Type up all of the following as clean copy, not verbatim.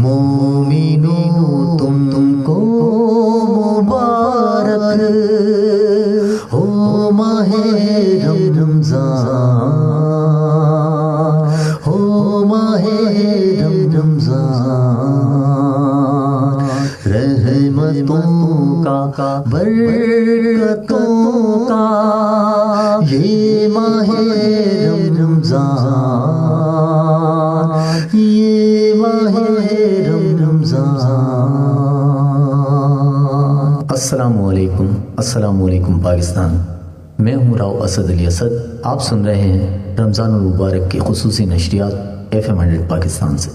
مومنوں تم کو مبارک ہو ماہ رمضان، ہو ماہ رمضان، رحمتوں کا برکتوں کا یہ ماہ رمضان، یہ ماہ رمضان۔ السلام علیکم پاکستان، میں ہوں راؤ اسد علی اسد۔ آپ سن رہے ہیں رمضان المبارک کی خصوصی نشریات FM 100 پاکستان سے۔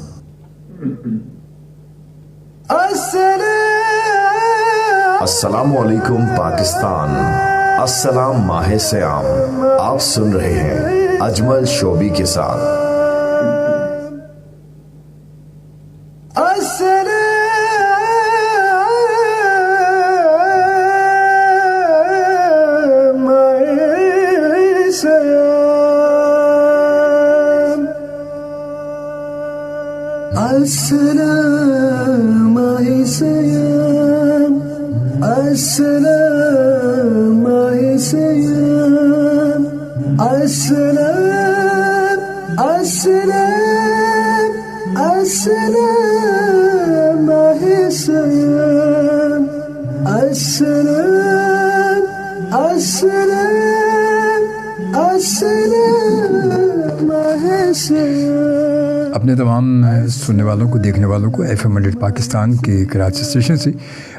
السلام علیکم پاکستان، السلام ماہ سیام۔ آپ سن رہے ہیں اجمل شوبی کے ساتھ۔ السلام ماہ سیام، السلام ماہ سیام، السلام السلام السلام ماہ سیام، السلام السلام السلام ماہ سیام۔ اپنے تمام سننے والوں کو، دیکھنے والوں کو FM 100 پاکستان کے کراچی اسٹیشن سے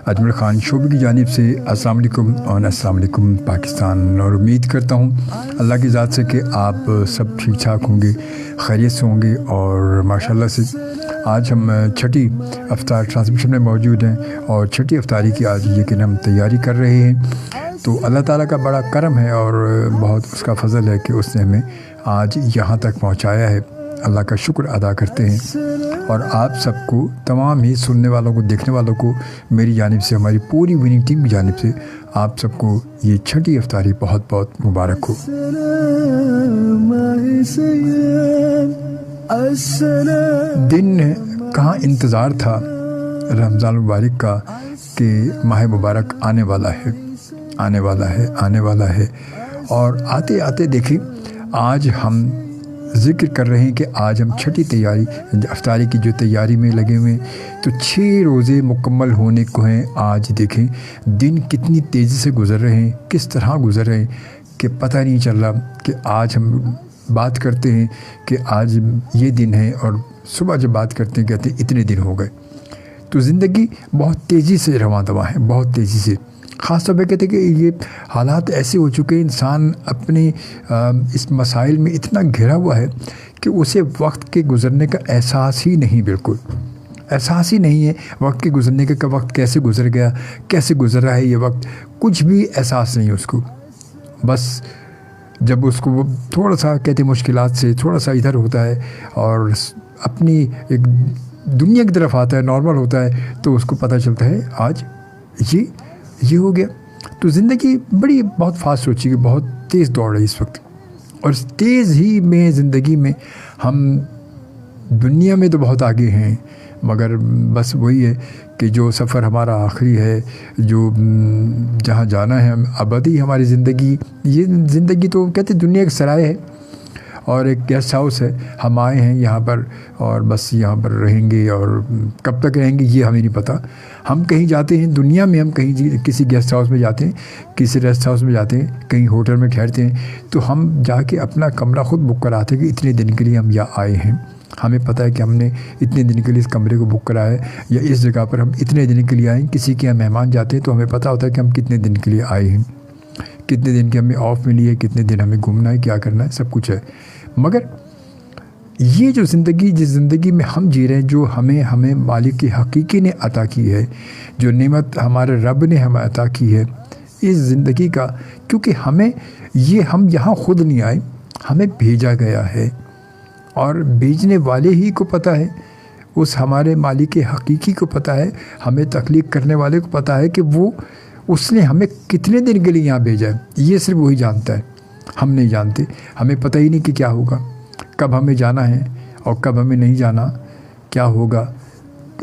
اجمل خان شوبی کی جانب سے السلام علیکم اور السلام علیکم پاکستان۔ اور امید کرتا ہوں اللہ کی ذات سے کہ آپ سب ٹھیک ٹھاک ہوں گے، خیریت سے ہوں گے، اور ماشاءاللہ سے آج ہم چھٹی افطار ٹرانسمیشن میں موجود ہیں، اور چھٹی افطاری کی آج لیکن ہم تیاری کر رہے ہیں۔ تو اللہ تعالیٰ کا بڑا کرم ہے اور بہت اس کا فضل ہے کہ اس نے ہمیں آج یہاں تک پہنچایا ہے۔ اللہ کا شکر ادا کرتے ہیں، اور آپ سب کو، تمام ہی سننے والوں کو، دیکھنے والوں کو میری جانب سے، ہماری پوری وننگ ٹیم کی جانب سے آپ سب کو یہ چھٹی افطاری بہت بہت مبارک ہو۔ دن کہاں انتظار تھا رمضان المبارک کا کہ ماہ مبارک آنے والا ہے، آنے والا ہے، آنے والا ہے، اور آتے آتے دیکھیں آج ہم ذکر کر رہے ہیں کہ آج ہم چھٹی تیاری افطاری کی جو تیاری میں لگے ہوئے ہیں، تو 6 روزے مکمل ہونے کو ہیں۔ آج دیکھیں دن کتنی تیزی سے گزر رہے ہیں، کس طرح گزر رہے ہیں کہ پتہ نہیں چل رہا کہ آج ہم بات کرتے ہیں کہ آج یہ دن ہے، اور صبح جب بات کرتے ہیں کہتے ہیں اتنے دن ہو گئے۔ تو زندگی بہت تیزی سے رواں دواں ہے، بہت تیزی سے۔ خاص طور پہ کہتے ہیں کہ یہ حالات ایسے ہو چکے ہیں، انسان اپنے اس مسائل میں اتنا گھرا ہوا ہے کہ اسے وقت کے گزرنے کا احساس ہی نہیں، بالکل احساس ہی نہیں ہے وقت کے گزرنے کا، کہ وقت کیسے گزر گیا، کیسے گزر رہا ہے یہ وقت، کچھ بھی احساس نہیں ہے اس کو۔ بس جب اس کو وہ تھوڑا سا کہتے ہیں مشکلات سے تھوڑا سا ادھر ہوتا ہے اور اپنی ایک دنیا کی طرف آتا ہے، نارمل ہوتا ہے، تو اس کو پتہ چلتا ہے آج یہ ہو گیا۔ تو زندگی بہت فاسٹ ہو چکی ہے، بہت تیز دوڑ رہی ہے اس وقت، اور اس تیز ہی میں زندگی میں ہم دنیا میں تو بہت آگے ہیں، مگر بس وہی ہے کہ جو سفر ہمارا آخری ہے، جو جہاں جانا ہے ابدی ہماری زندگی، یہ زندگی تو کہتے دنیا کا سرائے ہے اور ایک گیسٹ ہاؤس ہے۔ ہم آئے ہیں یہاں پر اور بس یہاں پر رہیں گے، اور کب تک رہیں گے یہ ہمیں نہیں پتہ۔ ہم کہیں جاتے ہیں دنیا میں، ہم کہیں کسی گیسٹ ہاؤس میں جاتے ہیں، کسی ریسٹ ہاؤس میں جاتے ہیں، کہیں ہوٹل میں ٹھہرتے ہیں، تو ہم جا کے اپنا کمرہ خود بک کراتے ہیں کہ اتنے دن کے لیے ہم یہاں آئے ہیں۔ ہمیں پتہ ہے کہ ہم نے اتنے دن کے لیے اس کمرے کو بک کرایا ہے، یا اس جگہ پر ہم اتنے دن کے لیے آئے ہیں۔ کسی کے یہاں مہمان جاتے ہیں تو ہمیں پتہ ہوتا ہے کہ ہم کتنے دن کے لیے آئے ہیں، کتنے دن کی ہمیں آف ملی ہے، کتنے دن ہمیں گھومنا ہے، کیا کرنا ہے، سب کچھ ہے۔ مگر یہ جو زندگی، جس زندگی میں ہم جی رہے ہیں، جو ہمیں مالک حقیقی نے عطا کی ہے، جو نعمت ہمارے رب نے ہمیں عطا کی ہے، اس زندگی کا، کیونکہ ہم یہاں خود نہیں آئے، ہمیں بھیجا گیا ہے، اور بھیجنے والے ہی کو پتہ ہے، اس ہمارے مالک حقیقی کو پتہ ہے، ہمیں تخلیق کرنے والے کو پتہ ہے کہ اس نے ہمیں کتنے دن کے لیے یہاں بھیجا ہے۔ یہ صرف وہی جانتا ہے، ہم نہیں جانتے۔ ہمیں پتہ ہی نہیں کہ کیا ہوگا، کب ہمیں جانا ہے اور کب ہمیں نہیں جانا، کیا ہوگا۔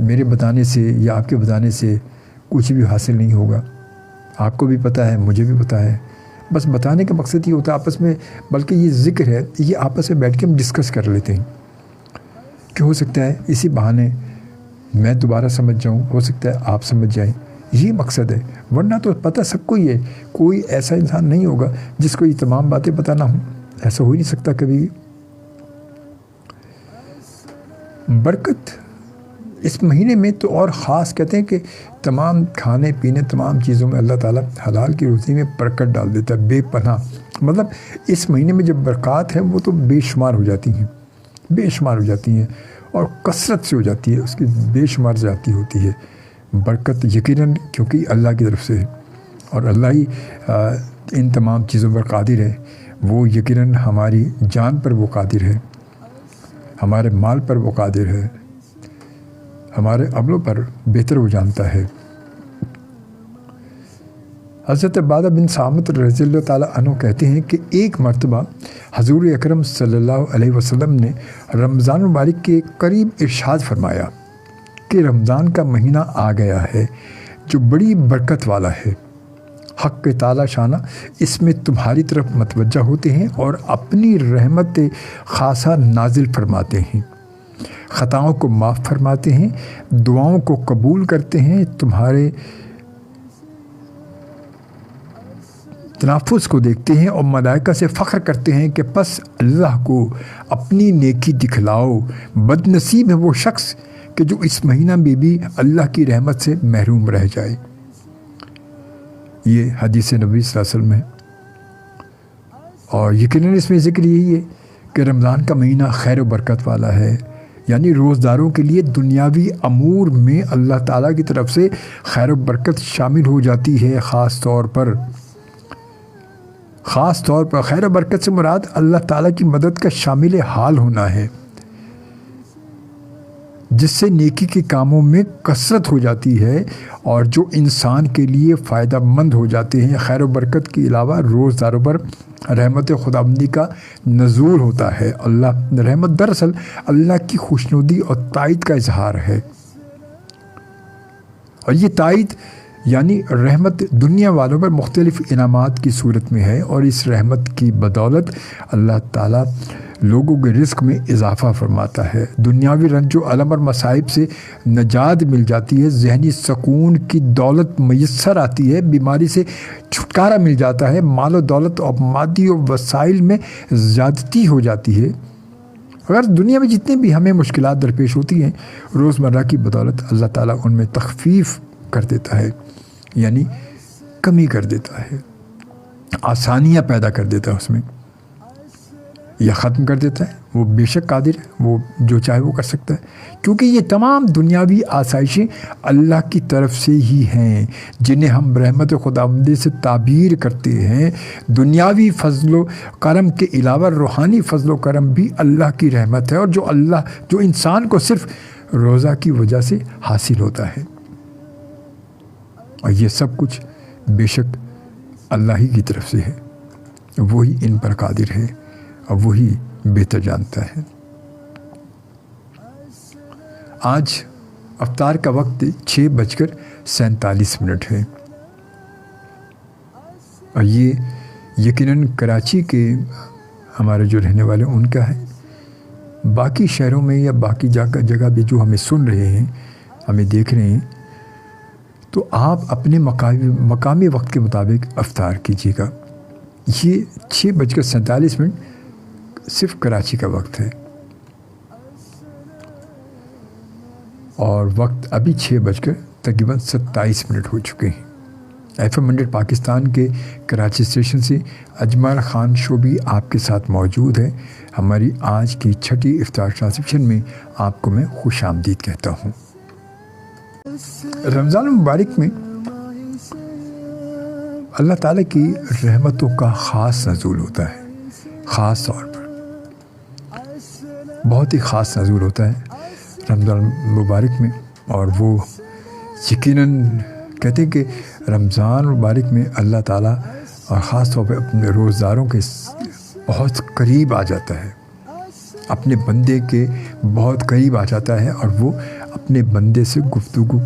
میرے بتانے سے یا آپ کے بتانے سے کچھ بھی حاصل نہیں ہوگا. آپ کو بھی پتہ ہے, مجھے بھی پتہ ہے. بس بتانے کا مقصد یہ ہوتا ہے آپس میں, بلکہ یہ ذکر ہے, یہ آپس میں بیٹھ کے ہم ڈسکس کر لیتے ہیں کہ ہو سکتا ہے اسی بہانے میں دوبارہ سمجھ جاؤں, ہو سکتا ہے آپ سمجھ جائیں. یہ مقصد ہے, ورنہ تو پتہ سب کو ہی ہے. کوئی ایسا انسان نہیں ہوگا جس کو یہ تمام باتیں پتہ نہ ہوں. ایسا ہو ہی نہیں سکتا کبھی بھی. برکت اس مہینے میں تو اور خاص کہتے ہیں کہ تمام کھانے پینے تمام چیزوں میں اللہ تعالیٰ حلال کی روزی میں برکت ڈال دیتا ہے, بے پناہ. مطلب اس مہینے میں جو برکات ہیں وہ تو بے شمار ہو جاتی ہیں, بے شمار ہو جاتی ہیں, اور کثرت سے ہو جاتی ہے, اس کی بے شمار زیادتی ہوتی ہے. برکت یقیناً کیونکہ اللہ کی طرف سے ہے, اور اللہ ہی ان تمام چیزوں پر قادر ہے. وہ یقیناً ہماری جان پر وہ قادر ہے, ہمارے مال پر وہ قادر ہے, ہمارے عملوں پر بہتر وہ جانتا ہے. حضرت عبادہ بن صامت رضی اللہ تعالیٰ عنہ کہتے ہیں کہ ایک مرتبہ حضور اکرم صلی اللہ علیہ وسلم نے رمضان مبارک کے قریب ارشاد فرمایا کہ رمضان کا مہینہ آ گیا ہے جو بڑی برکت والا ہے. حق تعالیٰ شانہ اس میں تمہاری طرف متوجہ ہوتے ہیں اور اپنی رحمت خاصہ نازل فرماتے ہیں, خطاؤں کو معاف فرماتے ہیں, دعاؤں کو قبول کرتے ہیں, تمہارے تنافس کو دیکھتے ہیں اور ملائکہ سے فخر کرتے ہیں کہ پس اللہ کو اپنی نیکی دکھلاؤ. بد نصیب ہے وہ شخص کہ جو اس مہینہ میں بھی اللہ کی رحمت سے محروم رہ جائے. یہ حدیث نبی صلی اللہ علیہ وسلم ہے, اور یقیناً اس میں ذکر یہی ہے کہ رمضان کا مہینہ خیر و برکت والا ہے. یعنی روزداروں کے لیے دنیاوی امور میں اللہ تعالیٰ کی طرف سے خیر و برکت شامل ہو جاتی ہے. خاص طور پر خیر و برکت سے مراد اللہ تعالیٰ کی مدد کا شامل حال ہونا ہے, جس سے نیکی کے کاموں میں کثرت ہو جاتی ہے اور جو انسان کے لیے فائدہ مند ہو جاتے ہیں. خیر و برکت کے علاوہ روزداروں پر رحمت خداوندی کا نزول ہوتا ہے. اللہ رحمت دراصل اللہ کی خوشنودی اور تائید کا اظہار ہے, اور یہ تائید یعنی رحمت دنیا والوں پر مختلف انعامات کی صورت میں ہے, اور اس رحمت کی بدولت اللہ تعالیٰ لوگوں کے رزق میں اضافہ فرماتا ہے. دنیاوی رنج و الم اور مصائب سے نجات مل جاتی ہے, ذہنی سکون کی دولت میسر آتی ہے, بیماری سے چھٹکارا مل جاتا ہے, مال و دولت اور مادی و وسائل میں زیادتی ہو جاتی ہے. اگر دنیا میں جتنے بھی ہمیں مشکلات درپیش ہوتی ہیں, روزمرہ کی بدولت اللہ تعالیٰ ان میں تخفیف کر دیتا ہے, یعنی کمی کر دیتا ہے, آسانیاں پیدا کر دیتا ہے اس میں, یا ختم کر دیتا ہے. وہ بے شک قادر ہے, وہ جو چاہے وہ کر سکتا ہے, کیونکہ یہ تمام دنیاوی آسائشیں اللہ کی طرف سے ہی ہیں جنہیں ہم رحمت خداوندی سے تعبیر کرتے ہیں. دنیاوی فضل و کرم کے علاوہ روحانی فضل و کرم بھی اللہ کی رحمت ہے, اور جو انسان کو صرف روزہ کی وجہ سے حاصل ہوتا ہے. اور یہ سب کچھ بے شک اللہ ہی کی طرف سے ہے, وہی ان پر قادر ہے اور وہی بہتر جانتا ہے. آج افطار کا وقت 6:47 ہے, اور یہ یقیناً کراچی کے ہمارے جو رہنے والے ان کا ہے. باقی شہروں میں یا باقی جگہ بھی جو ہمیں سن رہے ہیں, ہمیں دیکھ رہے ہیں, تو آپ اپنے مقامی وقت کے مطابق افطار کیجیے گا. یہ 6:47 صرف کراچی کا وقت ہے, اور وقت ابھی 6:27 ہو چکے ہیں. FM 100 پاکستان کے کراچی اسٹیشن سے اجمل خان شوبی آپ کے ساتھ موجود ہے. ہماری آج کی 6ٹھی افطار ٹرانسکرپشن میں آپ کو میں خوش آمدید کہتا ہوں. رمضان مبارک میں اللہ تعالیٰ کی رحمتوں کا خاص نزول ہوتا ہے, خاص طور پر بہت ہی خاص نزول ہوتا ہے رمضان مبارک میں. اور وہ یقیناً کہتے ہیں کہ رمضان مبارک میں اللہ تعالیٰ اور خاص طور پہ اپنے روزداروں کے بہت قریب آ جاتا ہے, اپنے بندے کے بہت قریب آ جاتا ہے, اور وہ اپنے بندے سے گفتگو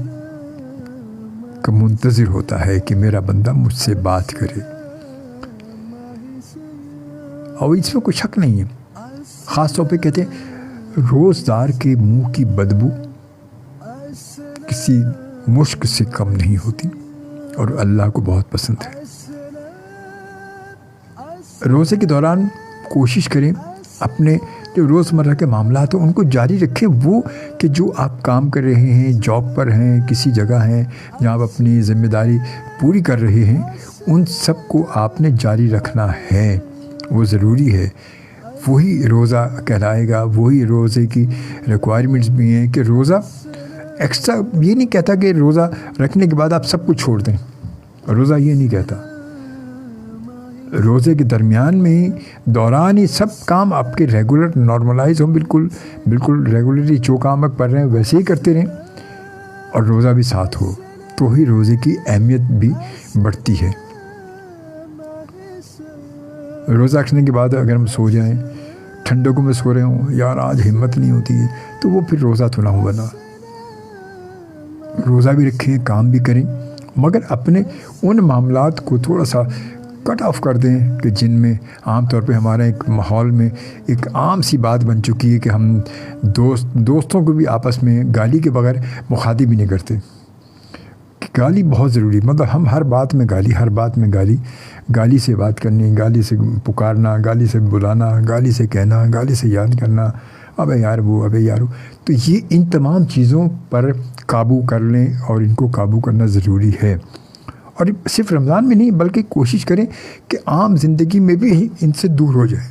کا منتظر ہوتا ہے کہ میرا بندہ مجھ سے بات کرے، اور اس میں کوئی شک نہیں ہے۔ خاص طور پہ کہتے ہیں روزدار کے منہ کی بدبو کسی مشک سے کم نہیں ہوتی، اور اللہ کو بہت پسند ہے۔ روزے کے دوران کوشش کریں اپنے جو روزمرہ کے معاملات ہیں ان کو جاری رکھیں، وہ کہ جو آپ کام کر رہے ہیں، جاب پر ہیں، کسی جگہ ہیں جہاں آپ اپنی ذمہ داری پوری کر رہے ہیں، ان سب کو آپ نے جاری رکھنا ہے، وہ ضروری ہے۔ وہی روزہ کہلائے گا، وہی روزے کی ریکوائرمنٹس بھی ہیں کہ روزہ ایکسٹرا یہ نہیں کہتا کہ روزہ رکھنے کے بعد آپ سب کچھ چھوڑ دیں، روزہ یہ نہیں کہتا۔ روزے کے درمیان میں ہی دوران ہی سب کام آپ کے ریگولر نارملائز ہوں، بالکل ریگولرلی جو کام آپ کر رہے ہیں ویسے ہی کرتے رہیں، اور روزہ بھی ساتھ ہو، تو ہی روزے کی اہمیت بھی بڑھتی ہے۔ روزہ رکھنے کے بعد اگر ہم سو جائیں، ٹھنڈکوں میں سو رہے ہوں، یار آج ہمت نہیں ہوتی ہے، تو وہ پھر روزہ تو نہ ہو بنا۔ روزہ بھی رکھیں، کام بھی کریں، مگر اپنے ان معاملات کو تھوڑا سا کٹ آف کر دیں کہ جن میں عام طور پہ ہمارے ایک ماحول میں ایک عام سی بات بن چکی ہے کہ ہم دوستوں کو بھی آپس میں گالی کے بغیر مخاطب بھی نہیں کرتے۔ گالی بہت ضروری، مطلب ہم ہر بات میں گالی سے بات کرنی، گالی سے پکارنا، گالی سے بلانا، گالی سے کہنا، گالی سے یاد کرنا، ابے یار وہ، تو یہ ان تمام چیزوں پر قابو کر لیں، اور ان کو قابو کرنا ضروری ہے۔ اور صرف رمضان میں نہیں بلکہ کوشش کریں کہ عام زندگی میں بھی ان سے دور ہو جائیں،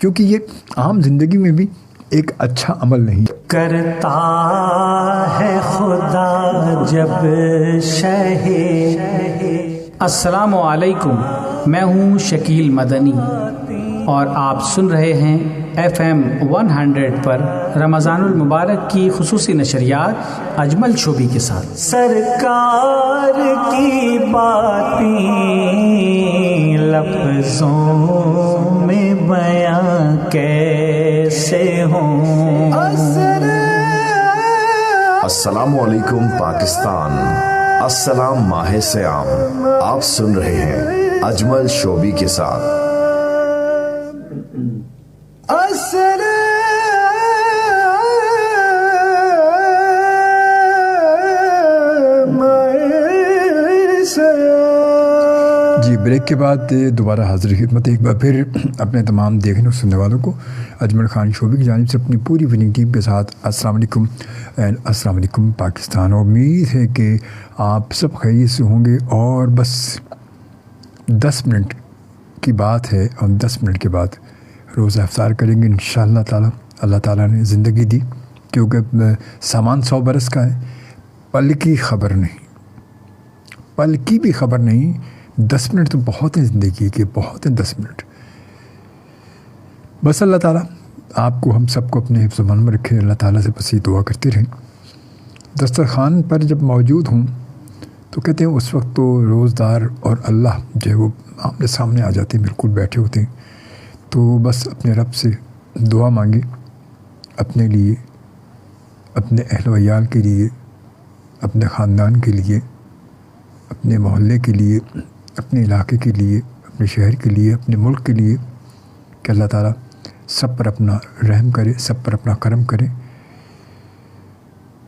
کیونکہ یہ عام زندگی میں بھی ایک اچھا عمل نہیں کرتا ہے خدا جب السلام علیکم، میں ہوں شکیل مدنی اور آپ سن رہے ہیں FM 100 پر رمضان المبارک کی خصوصی نشریات اجمل شوبی کے ساتھ۔ سرکار کی باتیں لفظوں میں بیان کیسے ہوں۔ السلام علیکم پاکستان، السلام ماہ سیام، آپ سن رہے ہیں اجمل شوبی کے ساتھ۔ جی، بریک کے بعد دوبارہ حاضر خدمت ایک بار پھر اپنے تمام دیکھنے اور سننے والوں کو اجمل خان شوبی کی جانب سے اپنی پوری وننگ ٹیم کے ساتھ السلام علیکم اینڈ السلام علیکم پاکستان۔ امید ہے کہ آپ سب خیریت سے ہوں گے، اور بس 10 منٹ کی بات ہے، اور 10 منٹ کے بعد روزہ افطار کریں گے انشاءاللہ تعالی۔ اللہ تعالیٰ نے زندگی دی، کیونکہ سامان 100 برس کا ہے، پل کی خبر نہیں، پل کی بھی خبر نہیں۔ 10 منٹ تو بہت ہیں زندگی کے، بہت ہیں 10 منٹ۔ بس اللہ تعالیٰ آپ کو، ہم سب کو اپنے حفظ و امان میں رکھے۔ اللہ تعالیٰ سے بس یہ دعا کرتے رہیں۔ دسترخوان پر جب موجود ہوں تو کہتے ہیں اس وقت تو روزدار اور اللہ جو ہے وہ آمنے سامنے آ جاتے ہیں، بالکل بیٹھے ہوتے ہیں۔ تو بس اپنے رب سے دعا مانگے، اپنے لیے، اپنے اہل و عیال کے لیے، اپنے خاندان کے لیے، اپنے محلے کے لیے، اپنے علاقے کے لیے، اپنے شہر کے لیے، اپنے ملک کے لیے، کہ اللہ تعالیٰ سب پر اپنا رحم کرے، سب پر اپنا کرم کرے۔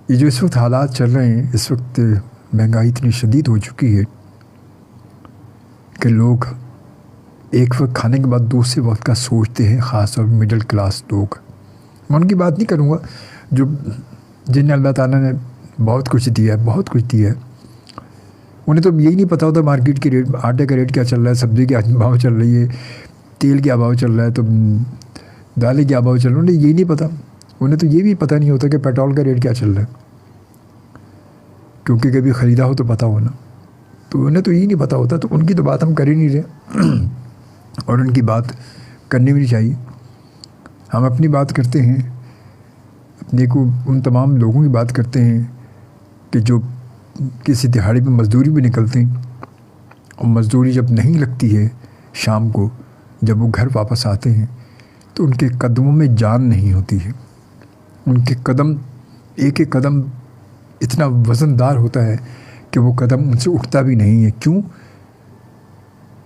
یہ جو اس وقت حالات چل رہے ہیں، اس وقت مہنگائی اتنی شدید ہو چکی ہے کہ لوگ ایک وقت کھانے کے بعد دوسرے وقت کا سوچتے ہیں، خاص طور پر مڈل کلاس لوگ۔ میں ان کی بات نہیں کروں گا جو جنہیں اللہ تعالیٰ نے بہت کچھ دیا ہے، بہت کچھ دیا ہے، انہیں تو یہی نہیں پتہ ہوتا مارکیٹ کی ریٹ، آٹے کا ریٹ کیا چل رہا ہے، سبزی کیا بھاؤ چل رہی ہے، تیل کیا بھاؤ چل رہا ہے، تو دالیں کیا بھاؤ چل رہا ہے، انہیں یہی نہیں پتہ۔ انہیں تو یہ بھی پتہ نہیں ہوتا کہ پیٹرول کا ریٹ کیا چل رہا ہے، کیونکہ کبھی خریدا ہو تو پتہ ہونا، تو انہیں تو یہی نہیں پتہ ہوتا۔ تو ان کی تو بات ہم کر ہی نہیں رہے، اور ان کی بات کرنی بھی نہیں چاہیے۔ ہم اپنی بات کرتے ہیں، اپنے کو ان تمام لوگوں کی بات کرتے ہیں کہ جو کسی دہاڑی پہ مزدوری بھی نکلتے ہیں، اور مزدوری جب نہیں لگتی ہے شام کو، جب وہ گھر واپس آتے ہیں تو ان کے قدموں میں جان نہیں ہوتی ہے، ان کے قدم ایک ایک قدم اتنا وزندار ہوتا ہے کہ وہ قدم ان سے اٹھتا بھی نہیں ہے. کیوں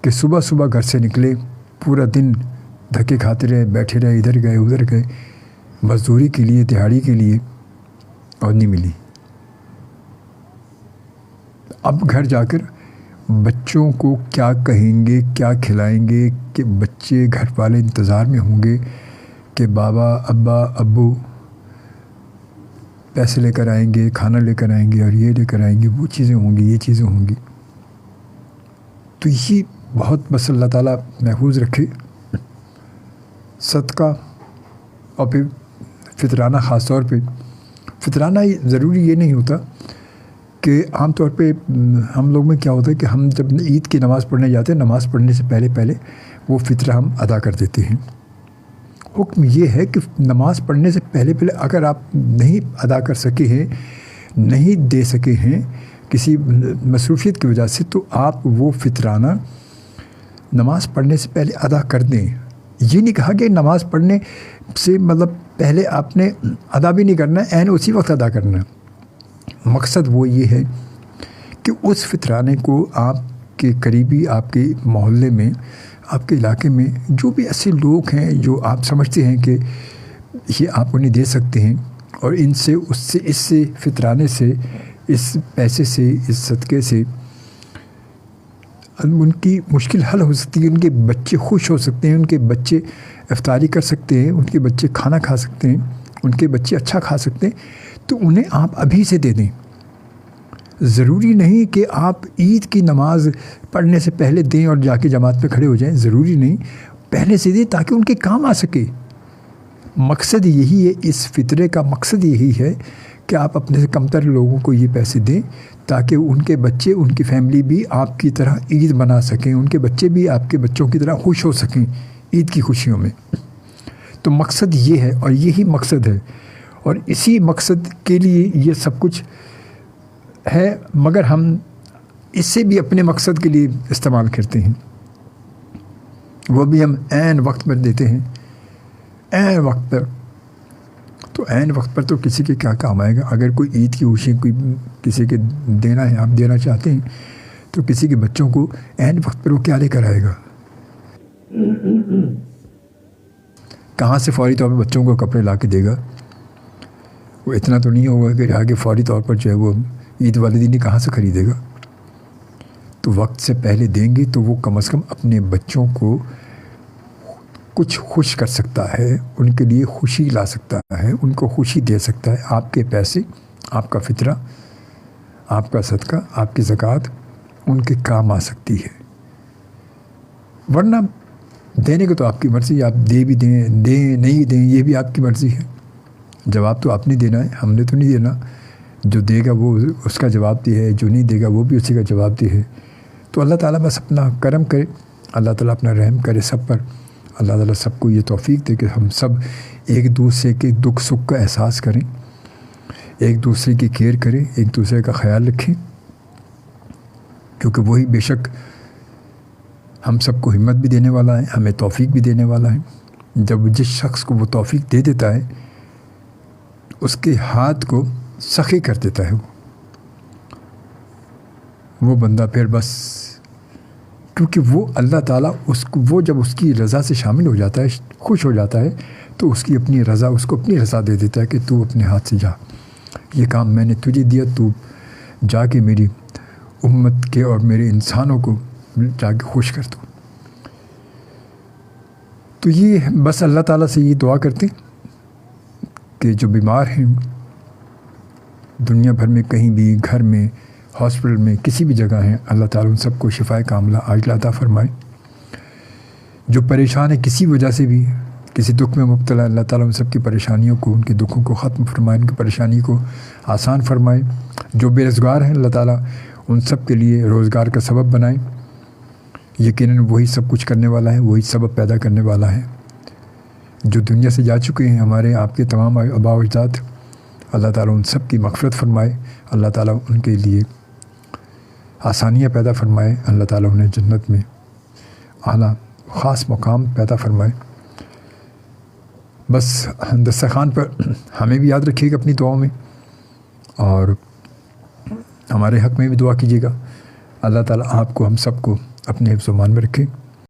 کہ صبح صبح گھر سے نکلے, پورا دن دھکے کھاتے رہے, بیٹھے رہے, ادھر گئے ادھر گئے, مزدوری کے لیے, دہاڑی کے لیے, اور نہیں ملی. اب گھر جا کر بچوں کو کیا کہیں گے, کیا کھلائیں گے, کہ بچے گھر والے انتظار میں ہوں گے کہ بابا, ابا, ابو پیسے لے کر آئیں گے, کھانا لے کر آئیں گے, اور یہ لے کر آئیں گے, وہ چیزیں ہوں گی, یہ چیزیں ہوں گی. تو یہ بہت بس اللہ تعالیٰ محفوظ رکھے. صدقہ اور پھر فطرانہ, خاص طور پہ فطرانہ ضروری یہ نہیں ہوتا کہ عام طور پہ ہم لوگ میں کیا ہوتا ہے کہ ہم جب عید کی نماز پڑھنے جاتے ہیں, نماز پڑھنے سے پہلے وہ فطرہ ہم ادا کر دیتے ہیں. حکم یہ ہے کہ نماز پڑھنے سے پہلے اگر آپ نہیں ادا کر سکے ہیں, نہیں دے سکے ہیں کسی مصروفیت کی وجہ سے, تو آپ وہ فطرانہ نماز پڑھنے سے پہلے ادا کر دیں. یہ نہیں کہا کہ نماز پڑھنے سے مطلب پہلے آپ نے ادا بھی نہیں کرنا, عین اسی وقت ادا کرنا. مقصد وہ یہ ہے کہ اس فطرانے کو آپ کے قریبی, آپ کے محلے میں, آپ کے علاقے میں جو بھی ایسے لوگ ہیں جو آپ سمجھتے ہیں کہ یہ آپ انہیں دے سکتے ہیں, اور ان سے اس سے فطرانے سے, اس پیسے سے, اس صدقے سے ان کی مشکل حل ہو سکتی ہے, ان کے بچے خوش ہو سکتے ہیں, ان کے بچے افطاری کر سکتے ہیں, ان کے بچے کھانا کھا سکتے ہیں, ان کے بچے اچھا کھا سکتے ہیں. تو انہیں آپ ابھی سے دے دیں. ضروری نہیں کہ آپ عید کی نماز پڑھنے سے پہلے دیں اور جا کے جماعت پہ کھڑے ہو جائیں, ضروری نہیں, پہلے سے دیں تاکہ ان کے کام آ سکے. مقصد یہی ہے, اس فطرے کا مقصد یہی ہے کہ آپ اپنے سے کمتر لوگوں کو یہ پیسے دیں تاکہ ان کے بچے, ان کی فیملی بھی آپ کی طرح عید منا سکیں, ان کے بچے بھی آپ کے بچوں کی طرح خوش ہو سکیں عید کی خوشیوں میں. تو مقصد یہ ہے, اور یہی مقصد ہے, اور اسی مقصد کے لیے یہ سب کچھ ہے, مگر ہم اس سے بھی اپنے مقصد کے لیے استعمال کرتے ہیں. وہ بھی ہم عین وقت پر دیتے ہیں, عین وقت پر. تو عین وقت پر تو کسی کے کیا کام آئے گا. اگر کوئی عید کی خوشی کوئی کسی کے دینا ہے, آپ دینا چاہتے ہیں, تو کسی کے بچوں کو عین وقت پر وہ کیا لے کر آئے گا؟ کہاں سے فوری طور پر بچوں کو کپڑے لا کے دے گا؟ وہ اتنا تو نہیں ہوگا کہ آگے فوری طور پر جو ہے وہ عید والے دن ہی کہاں سے خریدے گا. تو وقت سے پہلے دیں گے تو وہ کم از کم اپنے بچوں کو کچھ خوش کر سکتا ہے, ان کے لیے خوشی لا سکتا ہے, ان کو خوشی دے سکتا ہے. آپ کے پیسے, آپ کا فطرہ, آپ کا صدقہ, آپ کی زکوٰۃ ان کے کام آ سکتی ہے. ورنہ دینے کو تو آپ کی مرضی, آپ دے بھی دیں نہیں دیں یہ بھی آپ کی مرضی ہے. جواب تو آپ نے دینا ہے, ہم نے تو نہیں دینا. جو دے گا وہ اس کا جواب دے ہے, جو نہیں دے گا وہ بھی اسی کا جواب دے ہے. تو اللہ تعالیٰ بس اپنا کرم کرے, اللہ تعالیٰ اپنا رحم کرے سب پر. اللہ تعالیٰ سب کو یہ توفیق دے کہ ہم سب ایک دوسرے کے دکھ سکھ کا احساس کریں, ایک دوسرے کی کیئر کریں, ایک دوسرے کا خیال رکھیں, کیونکہ وہی بے شک ہم سب کو ہمت بھی دینے والا ہے, ہمیں توفیق بھی دینے والا ہے. جب جس شخص کو وہ توفیق دے دیتا ہے اس کے ہاتھ کو سخی کر دیتا ہے وہ بندہ. پھر بس کیونکہ وہ اللہ تعالیٰ وہ جب اس کی رضا سے شامل ہو جاتا ہے, خوش ہو جاتا ہے, تو اس کی اپنی رضا, اس کو اپنی رضا دے دیتا ہے کہ تو اپنے ہاتھ سے جا, یہ کام میں نے تجھے دیا, تو جا کے میری امت کے اور میرے انسانوں کو جا کے خوش کر دو. تو یہ بس اللہ تعالیٰ سے یہ دعا کرتے کہ جو بیمار ہیں دنیا بھر میں, کہیں بھی, گھر میں, ہاسپٹل میں, کسی بھی جگہ ہیں, اللہ تعالیٰ ان سب کو شفائے کاملہ عاجلہ عطا فرمائے. جو پریشان ہے کسی وجہ سے بھی, کسی دکھ میں مبتلا, اللہ تعالیٰ ان سب کی پریشانیوں کو, ان کے دکھوں کو ختم فرمائے, ان کی پریشانی کو آسان فرمائے. جو بے روزگار ہیں اللہ تعالیٰ ان سب کے لیے روزگار کا سبب بنائے. یقیناً وہی سب کچھ کرنے والا ہے, وہی سبب پیدا کرنے والا ہے. جو دنیا سے جا چکے ہیں ہمارے آپ کے تمام آباء و اجداد, اللہ تعالیٰ ان سب کی مغفرت فرمائے, اللہ تعالیٰ ان کے لیے آسانیاں پیدا فرمائے, اللہ تعالیٰ انہیں جنت میں اعلیٰ خاص مقام پیدا فرمائے. بس دسترخوان پر ہمیں بھی یاد رکھیے گا اپنی دعاؤں میں, اور ہمارے حق میں بھی دعا کیجیے گا. اللہ تعالیٰ آپ کو ہم سب کو اپنے حفظ و امان میں رکھے.